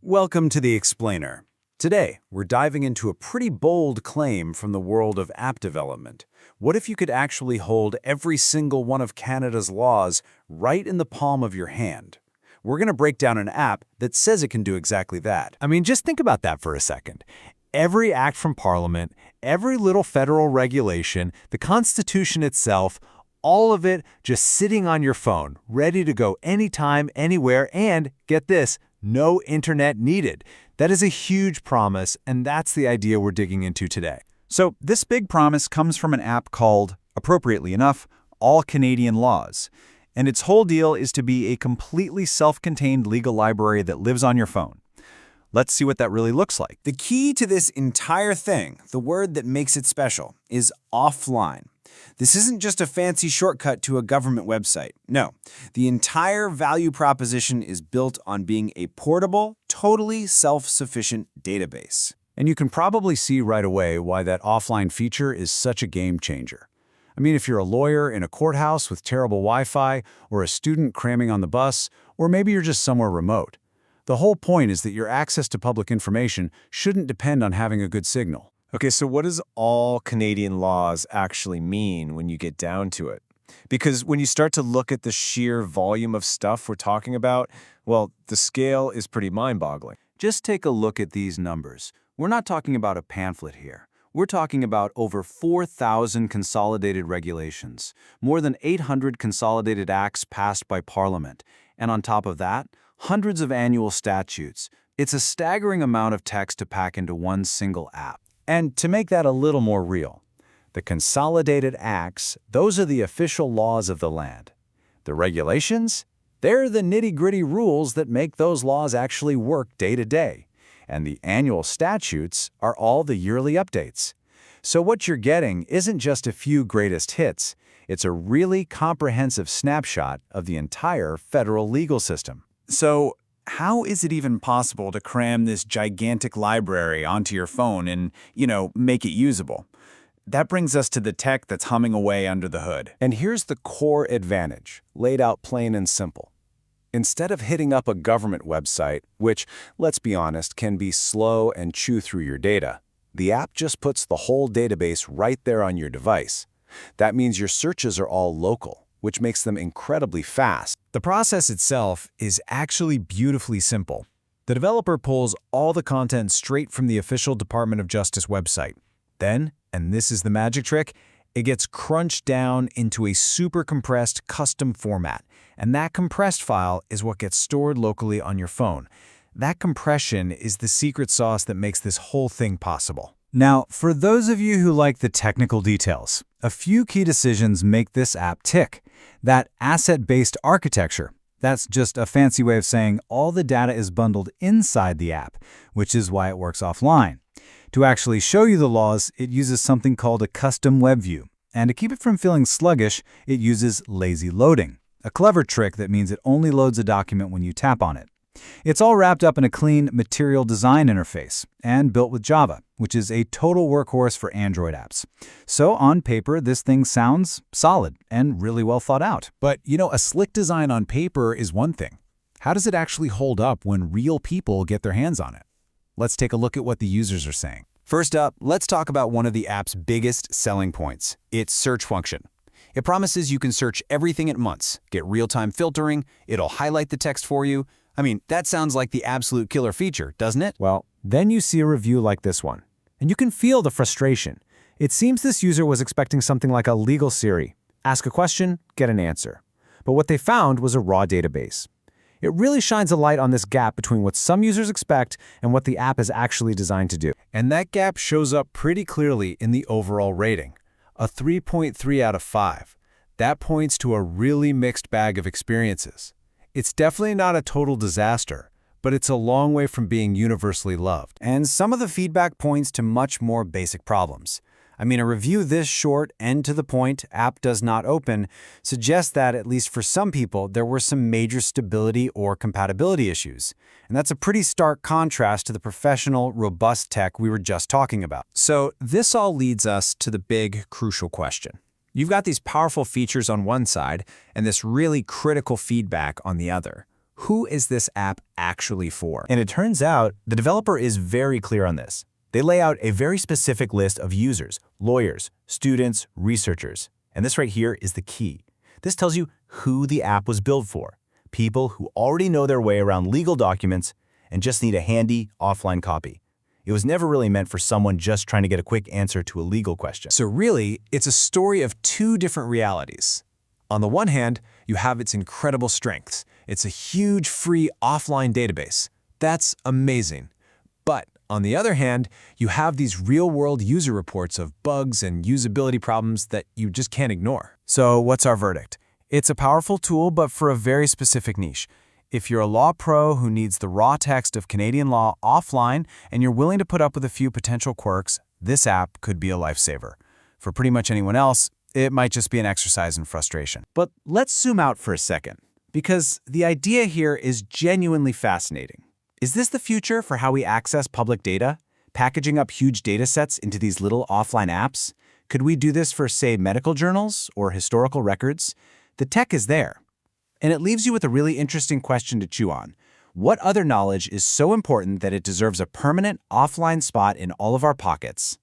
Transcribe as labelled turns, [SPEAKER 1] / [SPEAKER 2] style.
[SPEAKER 1] Welcome to The Explainer. Today, we're diving into a pretty bold claim from the world of app development. What if you could actually hold every single one of Canada's laws right in the palm of your hand? We're going to break down an app that says it can do exactly that.
[SPEAKER 2] I mean, just think about that for a second. Every act from Parliament, every little federal regulation, the Constitution itself, all of it just sitting on your phone, ready to go anytime, anywhere, and, get this, no internet needed. That is a huge promise, and that's the idea we're digging into today.
[SPEAKER 3] So this big promise comes from an app called, appropriately enough, All Canadian Laws. And its whole deal is to be a completely self-contained legal library that lives on your phone. Let's see what that really looks like.
[SPEAKER 1] The key to this entire thing, the word that makes it special, is offline. This isn't just a fancy shortcut to a government website. No, the entire value proposition is built on being a portable, totally self-sufficient database.
[SPEAKER 2] And you can probably see right away why that offline feature is such a game changer. I mean, if you're a lawyer in a courthouse with terrible Wi-Fi, or a student cramming on the bus, or maybe you're just somewhere remote, the whole point is that your access to public information shouldn't depend on having a good signal.
[SPEAKER 4] Okay, so what does all Canadian laws actually mean when you get down to it? Because when you start to look at the sheer volume of stuff we're talking about, well, the scale is pretty mind-boggling.
[SPEAKER 2] Just take a look at these numbers. We're not talking about a pamphlet here. We're talking about over 4,000 consolidated regulations, more than 800 consolidated acts passed by Parliament, and on top of that, hundreds of annual statutes. It's a staggering amount of text to pack into one single app. And to make that a little more real, the Consolidated Acts, those are the official laws of the land. The regulations, they're the nitty-gritty rules that make those laws actually work day to day. And the Annual Statutes are all the yearly updates. So what you're getting isn't just a few greatest hits, it's a really comprehensive snapshot of the entire federal legal system.
[SPEAKER 3] So how is it even possible to cram this gigantic library onto your phone and, make it usable? That brings us to the tech that's humming away under the hood.
[SPEAKER 2] And here's the core advantage, laid out plain and simple. Instead of hitting up a government website, which, let's be honest, can be slow and chew through your data, the app just puts the whole database right there on your device. That means your searches are all local, which makes them incredibly fast.
[SPEAKER 5] The process itself is actually beautifully simple. The developer pulls all the content straight from the official Department of Justice website. Then, and this is the magic trick, it gets crunched down into a super compressed custom format, and that compressed file is what gets stored locally on your phone. That compression is the secret sauce that makes this whole thing possible. Now, for those of you who like the technical details, a few key decisions make this app tick. That asset-based architecture, that's just a fancy way of saying all the data is bundled inside the app, which is why it works offline. To actually show you the laws, it uses something called a custom web view. And to keep it from feeling sluggish, it uses lazy loading, a clever trick that means it only loads a document when you tap on it. It's all wrapped up in a clean material design interface and built with Java, which is a total workhorse for Android apps. So on paper, this thing sounds solid and really well thought out. But, a slick design on paper is one thing. How does it actually hold up when real people get their hands on it? Let's take a look at what the users are saying.
[SPEAKER 2] First up, let's talk about one of the app's biggest selling points, its search function. It promises you can search everything at once, get real-time filtering, it'll highlight the text for you. I mean, that sounds like the absolute killer feature, doesn't it?
[SPEAKER 5] Well, then you see a review like this one, and you can feel the frustration. It seems this user was expecting something like a legal Siri. Ask a question, get an answer. But what they found was a raw database. It really shines a light on this gap between what some users expect and what the app is actually designed to do.
[SPEAKER 2] And that gap shows up pretty clearly in the overall rating, a 3.3 out of 5. That points to a really mixed bag of experiences. It's definitely not a total disaster, but it's a long way from being universally loved.
[SPEAKER 1] And some of the feedback points to much more basic problems. I mean, a review this short and to the point, app does not open, suggests that, at least for some people, there were some major stability or compatibility issues. And that's a pretty stark contrast to the professional, robust tech we were just talking about. So this all leads us to the big, crucial question. You've got these powerful features on one side and this really critical feedback on the other.
[SPEAKER 5] who is this app actually for?
[SPEAKER 3] And it turns out the developer is very clear on this. They lay out a very specific list of users, lawyers, students, researchers. And this right here is the key. This tells you who the app was built for. People who already know their way around legal documents and just need a handy offline copy. It was never really meant for someone just trying to get a quick answer to a legal question.
[SPEAKER 5] So really, it's a story of two different realities. On the one hand, you have its incredible strengths. It's a huge free offline database. That's amazing. But on the other hand, you have these real-world user reports of bugs and usability problems that you just can't ignore. So what's our verdict? It's a powerful tool, but for a very specific niche. If you're a law pro who needs the raw text of Canadian law offline and you're willing to put up with a few potential quirks, this app could be a lifesaver. For pretty much anyone else, it might just be an exercise in frustration.
[SPEAKER 1] But let's zoom out for a second, because the idea here is genuinely fascinating. Is this the future for how we access public data? Packaging up huge data sets into these little offline apps? Could we do this for, say, medical journals or historical records? The tech is there. And it leaves you with a really interesting question to chew on. What other knowledge is so important that it deserves a permanent offline spot in all of our pockets?